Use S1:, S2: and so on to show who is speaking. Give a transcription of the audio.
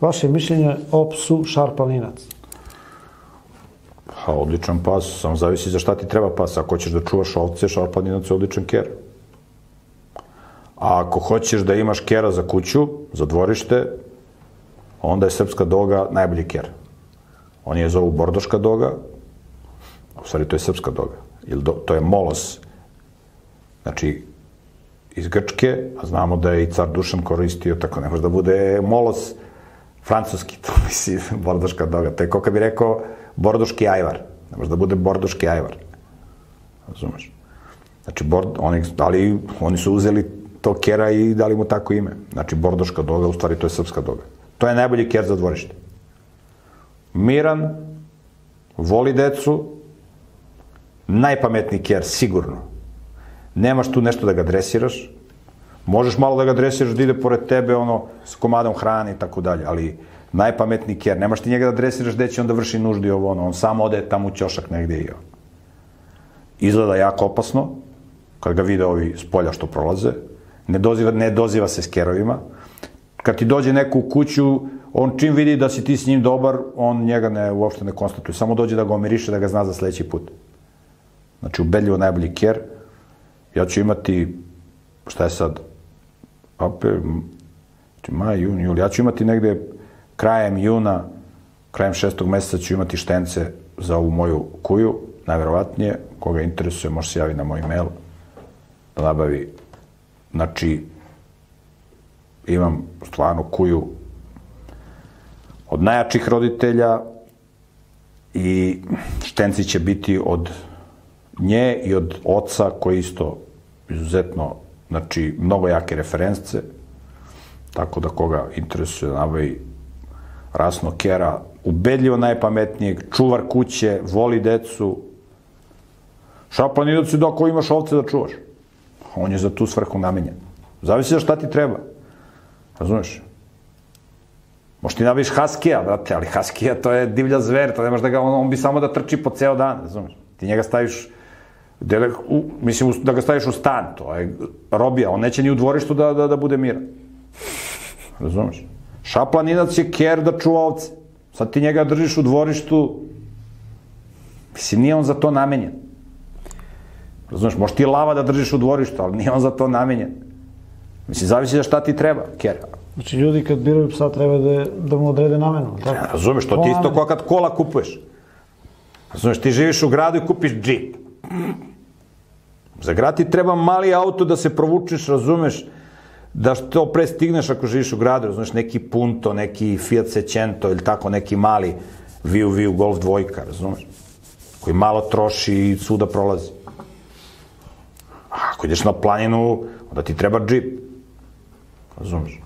S1: Vaše mišljenje o psu šarpalinac?
S2: Pa, odličan pas, samo zavisi za šta ti treba pas. Ako hoćeš da čuvaš ovce, šarpalinac je odličan ker. A ako hoćeš da imaš kera za kuću, za dvorište, onda je srpska doga najbolji ker. Oni je zovu bordoška doga, u stvari to je srpska doga. To je molos, znači, iz Grčke, a znamo da je i car Dušan koristio, tako ne može da bude molos francuski, to misli bordoška doga. To je kao kad bi rekao bordoški ajvar. Ne može da bude bordoški ajvar. Razumeš? Znači, ali oni su uzeli to kera i dali mu tako ime. Znači, bordoška doga, u stvari to je srpska doga. To je najbolji ker za dvorište. Miran, voli decu, najpametniji ker, sigurno. Nemaš tu nešto da ga dresiraš, možeš malo da ga dresiraš da ide pored tebe, s komadom hrane i tako dalje, ali najpametniji ker, nemaš ti njega da dresiraš gde će on da vrši nuždi on samo ode tamo u ćošak negde i izgleda jako opasno, kad ga vide ovi s polja što prolaze, ne doziva se s kerovima, kad ti dođe neko u kuću, on čim vidi da si ti s njim dobar, on njega uopšte ne konstatuje, samo dođe da ga omiriše, da ga zna za sledeći put. Znači, ubedljivo najbolji ker. Ja ću imati, šta je sad, maj, jun, jul, ja ću imati negde krajem juna, krajem 6. meseca ću imati štence za ovu moju kuju, najverovatnije, koga interesuje, može se javi na moj mail, da nabavi. Znači, imam stvarno kuju od najjačih roditelja i štenci će biti od nje i od oca koji isto izuzetno, znači, mnogo jake reference, tako da koga interesuje da nabavi rasnog kera, ubedljivo najpametnijeg, čuvar kuće, voli decu. Šarpalinac je da ako imaš ovce da čuvaš. On je za tu svrhu namenjen. Zavisi za šta ti treba. Razumeš? Možeš ti nabaviš haskija, brate, ali haskija to je divlja zver, to nemaš da ga, on bi samo da trči po ceo dan, razumeš? Ti njega staviš, mislim da ga staviš u stan, to je robija, on neće ni u dvorištu da bude miran. Razumeš? Šarpalinac je ker da čuva ovce. Sad ti njega držiš u dvorištu, mislim, nije on za to namenjen. Razumeš, možeš ti lava da držiš u dvorištu, ali nije on za to namenjen. Mislim, zavisi da šta ti treba, ker.
S1: Znači, ljudi kad biraju psa treba da mu odrede namenu, tako?
S2: Razumeš, to ti isto kao kad kola kupuješ. Razumeš, ti živiš u gradu i kupiš džip. Za grad ti treba mali auto da se provučeš, razumeš, da što pre stigneš ako živiš u gradu, razumeš, neki Punto, neki Fiat Seicento ili tako neki mali Viu Golf 2, razumeš, koji malo troši i svuda prolazi. A ako ideš na planinu, onda ti treba džip, razumeš.